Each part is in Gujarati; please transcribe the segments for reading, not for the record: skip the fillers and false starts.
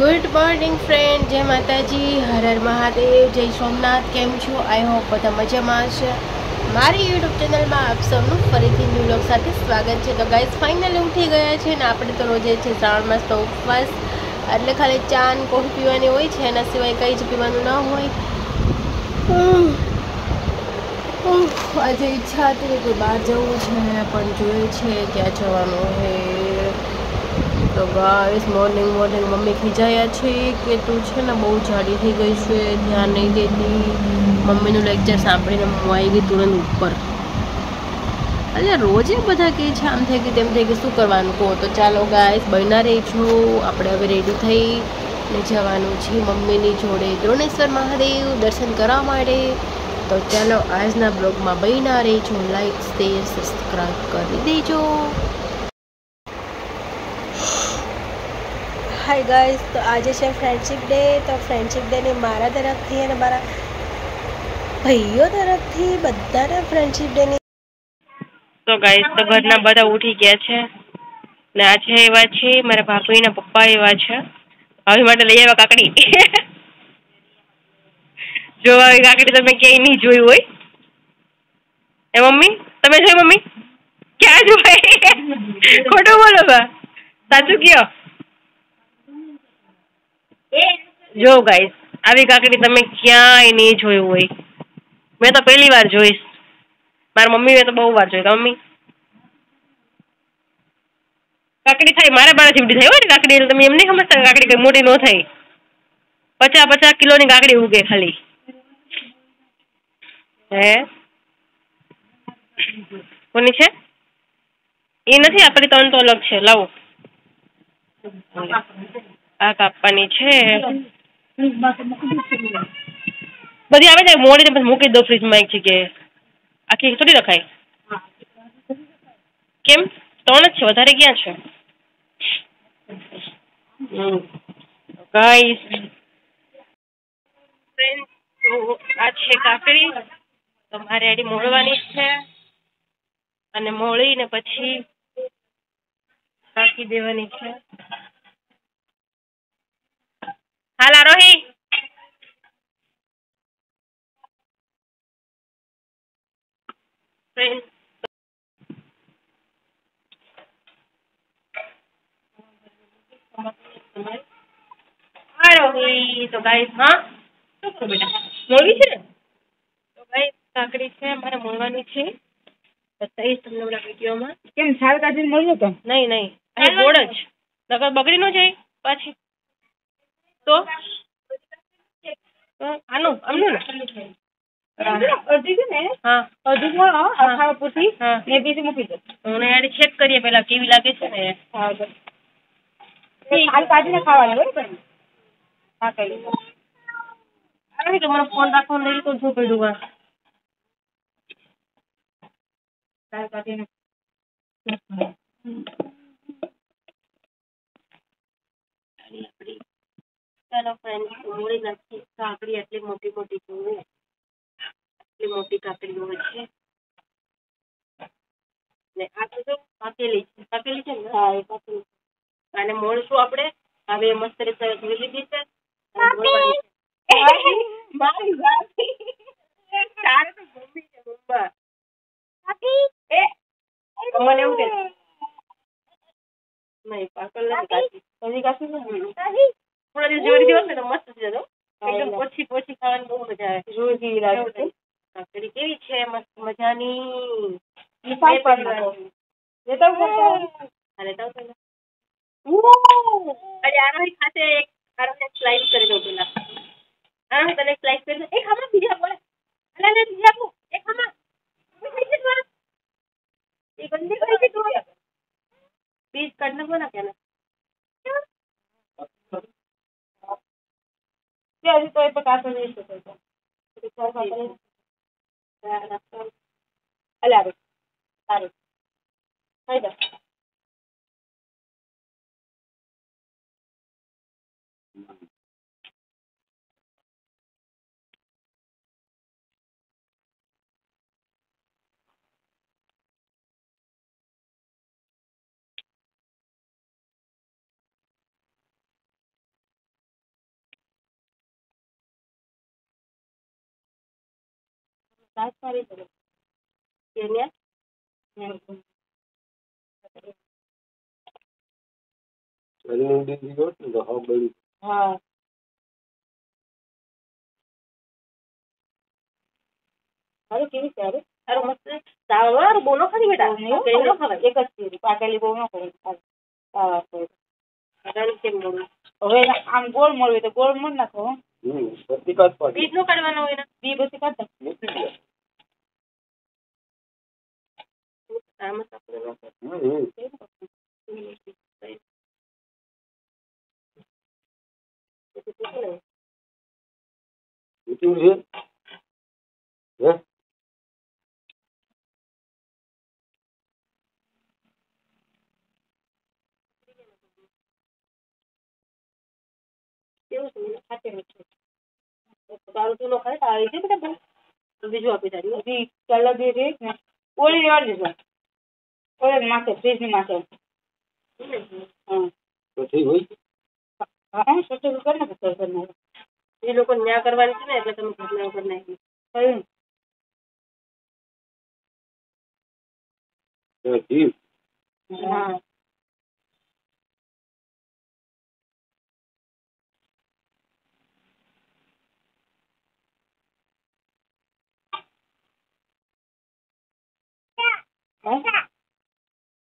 ગુડ મોર્નિંગ ફ્રેન્ડ, જય માતાજી, હર હર મહાદેવ, જય સોમનાથ. કેમ છો? આઈ હોપ બધા મજામાં હશે. મારી યુટ્યુબ ચેનલમાં આપ સૌનું ફરીથી ન્યૂ વ્લોગ સાથે સ્વાગત છે. તો ગાઈસ ફાઇનલી ઉઠી ગયા છે ને આપણે તો રોજે છે શ્રાવણ માસનો ઉપવાસ, એટલે ખાલી ચા અને કોફી પીવાની હોય છે, એના સિવાય કંઈ જ પીવાનું ન હોય. આજે ઈચ્છા હતી કે બહાર જવું છે, પણ જોઈએ છે ક્યાં જવાનું છે. તો ગાઈસ મોર્નિંગ મમ્મી ખીજાયા છે કે તું છે ને બહુ જાડી થઈ ગઈ છે, ધ્યાન નહીં દેતી. મમ્મીનું લેક્ચર સાંભળીને હું આવી ગઈ તુરંત ઉપર. એટલે રોજે બધા કહે છે આમ થઈ ગઈ તેમ થઈ ગઈ, શું કરવાનું કહો? તો ચાલો ગાઈસ બન્યા રહીશું. આપણે હવે રેડી થઈ ને જવાનું છે મમ્મીની જોડે દ્રોણેશ્વર મહાદેવ દર્શન કરવા માટે. તો ચાલો આજના બ્લોગમાં બન્યા રહીજો. લાઈક શેર સબસ્ક્રાઈબ કરી દેજો. હાય ગાઈસ, તો આજે છે ફ્રેન્ડશિપ ડે. તો ફ્રેન્ડશિપ ડેની મારા તરફથી અને મારા ભાઈઓ તરફથી બધાને ફ્રેન્ડશિપ ડેની. તો ગાઈસ, તો ઘરના બધા ઉઠી ગયા છે ને આજે એવા છે મારા ભાભીના પપ્પા એવા છે. ભાભી માટે લઈ આવ્યા કાકડી. જો આવી કાકડી તમે ક્યાંય નહીં જોઈ હોય. એ મમ્મી તમે જોઈ? મમ્મી ક્યાં જોઈ? ખોટું બોલો બા, સાચું કયો. જો ગાઈસ, આવી કાકડી તમે ક્યાંય નહીં જોઈ હોય. મેં તો પહેલી વાર જોઈશ. મારા મમ્મીએ તો બહુ વાર જોઈ. મમ્મી કાકડી થાય મારા બાળા જીવડી થાય હોય ને કાકડી. એટલે તમે એમ નહીં સમજતા કાકડી કઈ મોટી ન થાય. 50 કિલોની કાકડી ઉગે ખાલી. હે કોની છે? એ નથી, આપણી ત્રણ તો અલગ છે. લાવો આ કાપવાની છે. બધી આવે ને મોડી ને મૂકી દો ફ્રીજમાં એક જગ્યાએ. આખી થોડી રખાય. કેમ? 3 જ છે, વધારે ક્યાં છે? ગાઈસ આ છે કાકડી. તમારે આડી મોળવાની છે અને મોળીને પછી રાખી દેવાની છે. હાલ આરોહી. આરોહી. તો ગાઈસ હા શું કરું બેટા? મોળવી છે ને? તો ગાઈસ કાકડી છે અમારે મોળવાની છે. બતાવીશ તમને ઓલા વિડીયોમાં. કેમ છાલ કાઢીને મળ્યો તો? નહીં અહીં ગોળ જ નકર બગડી ન જાય પાછી. તો આનું આમનું ને અડધી છે ને, હા અડધી મળો ખાવા પૂરતી ને બીજી મૂકી દો. હું યાર ચેક કરીએ પેલા કેવી લાગે છે ને. હા બસ છાલ કાઢીને ખાવાની બરોબર ને? હા કઈ અરે કે મને ફોન રાખવાનું લઈ તો શું પડ્યું આ. છાલ કાઢીને ચાલો ફ્રેન્ડ મોડી નાખી. કાકડી આટલી મોટી મોટી જોઈએ, આટલી મોટી કાકડી હોય છે ને આ તો જો પાકેલી છે ને. હા એ પાકેલી. અને મોળશું આપણે. હવે મસ્ત રીતે ધોઈ લીધી છે. મારી ભાભી તારે તો મમ્મી છે મમ્મા. મને એવું કે નહીં પાકલ નથી કાચી. હજી કાચી નથી. થોડા દિવસ જોઈ દિવસ ને તો મસ્ત છે. તો એકદમ પોછી ખાવાની બહુ મજા આવે. જોઈ જેવી લાગે છે. કાકડી કેવી છે? મસ્ત મજાની. આરોહી ખાતે આરોહી સ્લાઇસ કરી દો પેલા. આરોહી તને સ્લાઇસ કરી દો. એક આમાં બીજા બોલે. અલે બીજા કો એક આમાં એ ગંદી કરી દો. બીજ કાઢ નાખો ના કેને. હજી તો એ તો કાચો નહીં છે. અલે આવે સારું થઈ જાય. સાત મારી છે કે ન્યા હા અરે કેવી છે અરે અરે મસ્ત ચાવર બોલો ખરી બેટા પાકેલી નો ખવાય એક જ છે પાકેલી બહુ ન કરે અટાણી કેમ બોલું હવે આમ ગોળ મળે તો ગોળ મળ નાખો બીજ નું કાઢવાનું હોય ને બી પછી કાઢ આમાં આપણે કેવું છે ખાતે મીઠું તારું તું નો ખાય તારી છે બેટા બીજું આપી તારી બી કલર બી રે ને ઓળી રેવા દેજો ઓળે માથે ફ્રીજ ની માથે હા હા સોચો કર ને પછી એ લોકો ન્યા કરવાની છે ને એટલે તમે ઘરના ઉપર નાખી કયું હા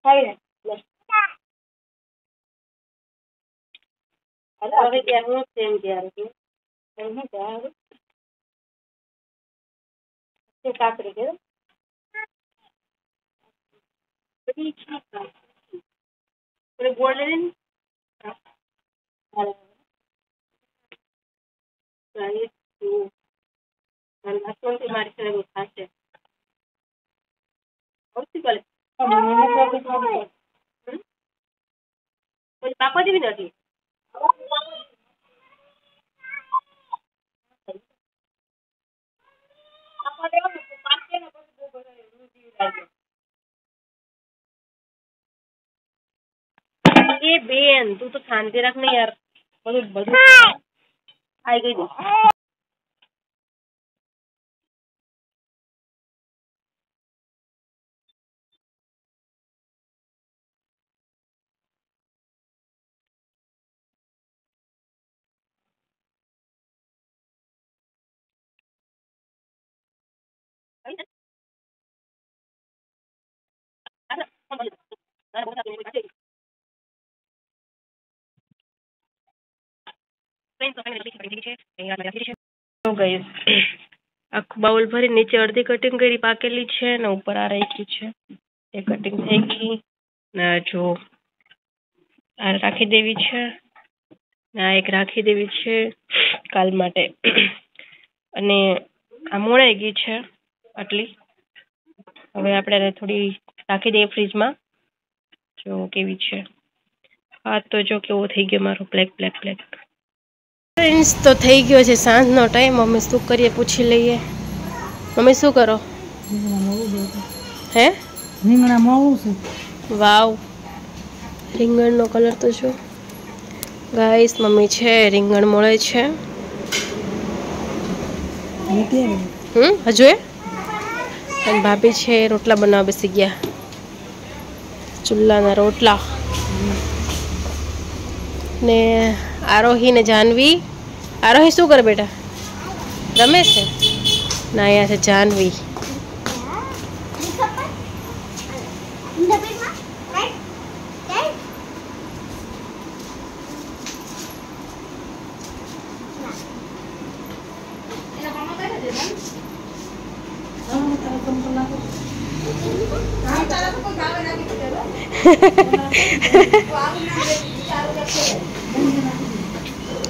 ખાઈ ને હવે ત્યાં હું સેમ ત્યારે કાકડી કે ગોળ લઈ મારી છે ખાશે આવતીકાલે પછી પાપા જેવી નથી એ બેન તું તો શાંતિ રાખ ને યાર બધું આઈ ગઈ દે આખું બાઉલ ભરી નીચે અડધી કટિંગ કરી પાકેલી છે ને ઉપર આ રાખી છે એ કટિંગ થઈ ગઈ ને જો આ રાખી દેવી છે ને આ એક રાખી દેવી છે કાલ માટે અને આ મોળાઈ ગઈ છે આટલી હવે આપણે થોડી રાખી દઈએ ફ્રીજમાં જો કેવી છે હાથ તો જો કેવો થઈ ગયો મારો બ્લેક બ્લેક બ્લેક ફ્રેન્ડ્સ તો થઈ ગયો છે સાંજનો ટાઈમ મમ્મી શું કરીએ પૂછી લઈએ મમ્મી શું કરો હે રીંગણા મોળું છે વાવ રીંગણનો કલર તો જો ગાઈસ મમ્મી છે રીંગણ મળે છે હજુ એ અને ભાભી છે રોટલા બનાવવા બેસી ગયા ચૂલાના રોટલા ને આરોહી ને જાનવી આરોહી શું કરે બેટા રમે છે ના અહીંયા છે જાનવી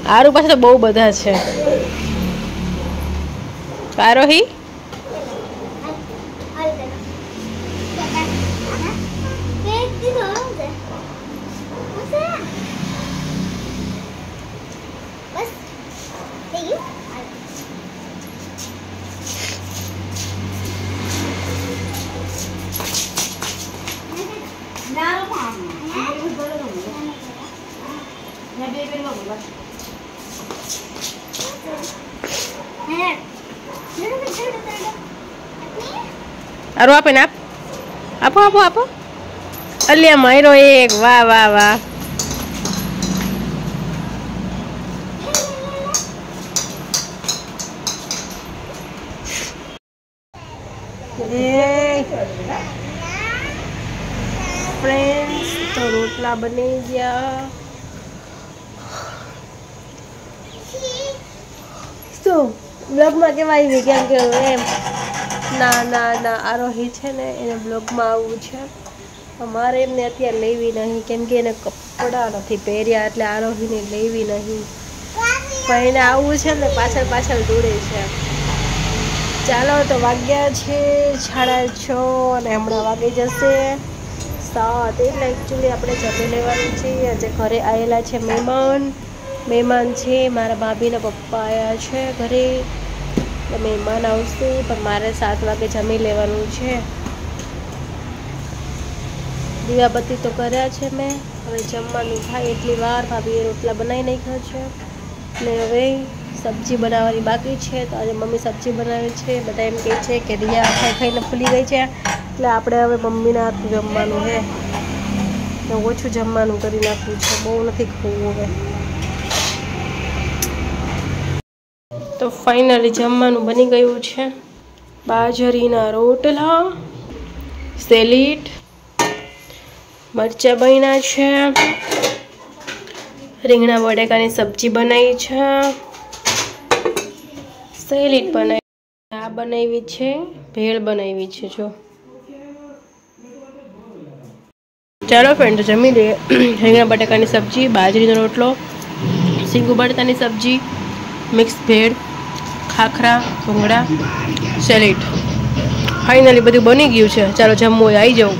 આરું પાસે તો બહુ બધા છે આરોહી આરો આપે ને આપો આપો આપો. અલ્યા માયરો એક. વાહ વાહ વાહ. ફ્રેન્ડ્સ તો રોટલા બની ગયા. શું બ્લોગમાં કેવા આવી કેમ કે એમ ના આરોહી છે ને એને બ્લોગમાં આવવું છે. અમારે એમને અત્યારે લેવી નહીં કેમ કે એને કપડાં નથી પહેર્યા એટલે આરોહીને લેવી નહીં. પણ એને આવવું છે ને પાછળ દોડે છે. ચાલો તો વાગ્યા છે 6:30 અને હમણાં વાગી જશે 7. એટલે એકચ્યુઅલી આપણે જમી લેવાનું છે. આજે ઘરે આવેલા છે મહેમાન છે. મારા ભાભીના પપ્પા આવ્યા છે ઘરે. તો મહેમાન આવશે પણ મારે 7 વાગે જમી લેવાનું છે. દીવાબત્તી તો કર્યા છે મેં. હવે જમવાનું થાય એટલી વાર ભાભીએ રોટલા બનાવી નાખ્યા છે ને હવે સબ્જી બનાવવાની બાકી છે. તો આજે મમ્મી સબ્જી બનાવે છે. બધા એમ કહે છે કે રિયા ખાઈને ફૂલી ગઈ છે એટલે આપણે હવે મમ્મીને હાથનું જમવાનું છે તો ઓછું જમવાનું કરી નાખવું છે. બહુ નથી ખાવું હવે. તો ફાઇનલી જમવાનું બની ગયું છે. બાજરીના રોટલા, સેલીટ, મરચાં બન્યા છે, રીંગણા બટેકાની સબ્જી બનાવી છે, સેલીટ બનાવી, આ બનાવી છે, ભેળ બનાવી છે. જો ચાલો ફ્રેન્ડ જમી લઈએ. રીંગણા બટેકાની સબ્જી, બાજરીનો રોટલો, સિંગુ બટેટાની સબ્જી, મિક્સ ભેળ, ખાખરા, ભૂંગળા, સેલીટ. ફાઇનલી બધું બની ગયું છે. ચાલો જમવું હોય આવી જાઉં.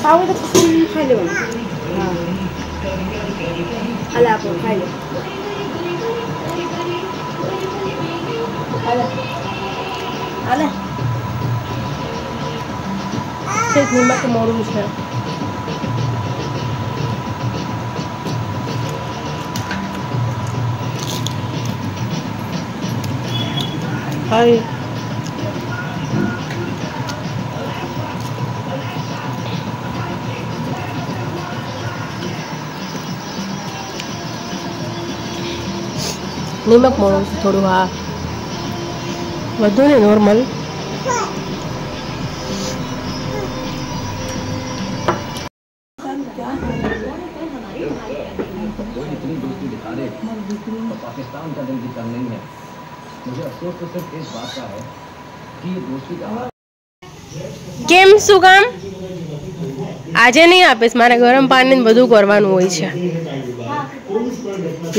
ખાવું તો ખાઈ લેવાનું. હા હાલે આપો ખાઈ લે. હાલે હાલે છે નિમક મોડું છે. હાય નિમક મોડું છે થોડું. હા વધુ ને નોર્મલ. पाकिस्तान का दिल भी कम नहीं है. मुझे अफसोस तो सिर्फ इस बात का है કેમ શું કામ આજે નહીં આપીશ, મારે ગરમ પાણી ને બધું કરવાનું હોય છે.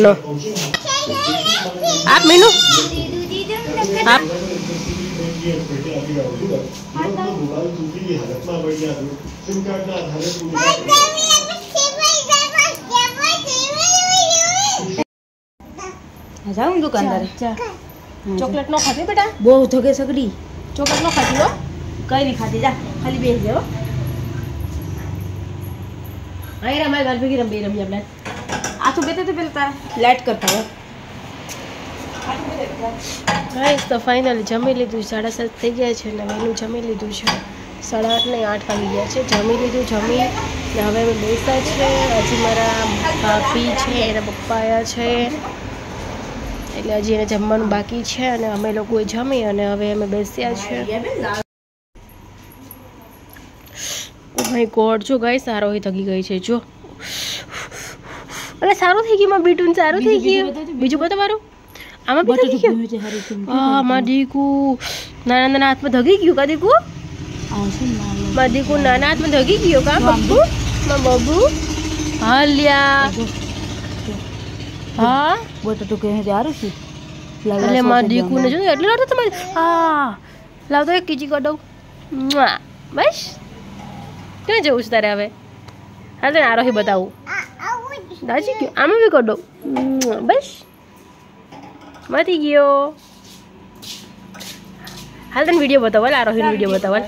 લો આપ મીનુ આપ. જાઉં દુકાનદારે. ચોકલેટ નો ખાતી બેટા, બહુ ધગે સગડી. ચોકલેટ નો ખાતી હો. કઈ નહીં ખાતી, જા ખાલી બેસી જાઓ. અહીં રમાય ગાલ ભેગી રમી આપણે. આ તો બેતે તો પેલા તારે લાઈટ કરતા હોય. ગાઈસ તો ફાઇનલી જમી લીધું, 7:30 થઈ ગયા છે ને વહેલું જમી લીધું છે. 8:30 નહીં 8 વાગી ગયા છે. જમી લીધું, જમી ને હવે અમે બેસતા છે. હજી મારા ભાભી છે, એના પપ્પા આવ્યા છે એટલે હજી એને જમવાનું બાકી છે અને અમે લોકોએ જમી અને હવે અમે બેસ્યા છે. ઓ માય ગોડ, જો ગાઈસ સારો થકી ગઈ છે. જો અરે સારું થઈ ગયું, માં બીટુન સારું થઈ ગયું. બીજું બધું મારું આમાં બી થઈ ગયું. હા માં દીકુ નાના નાના હાથમાં ધગી ગયું. કા દીકુ માં દીકુ નાના હાથમાં ધગી ગયો. કા બબ્બુ માં બબ્બુ હાલ્યા. હા બટાટું કહે છે સારું છે. એટલે માં દીકુ ને જો એટલે લાવતો તમારે. હા લાવતો એક કીજી કડો બસ. ક્યાં જવું છે તારે હવે? હા તને આરોહી બતાવું. દાજી ગયો આમાં બી કડો બસ મતી ગયો. હાલ તને વિડીયો બતાવો, આરોહીનો વિડીયો બતાવો.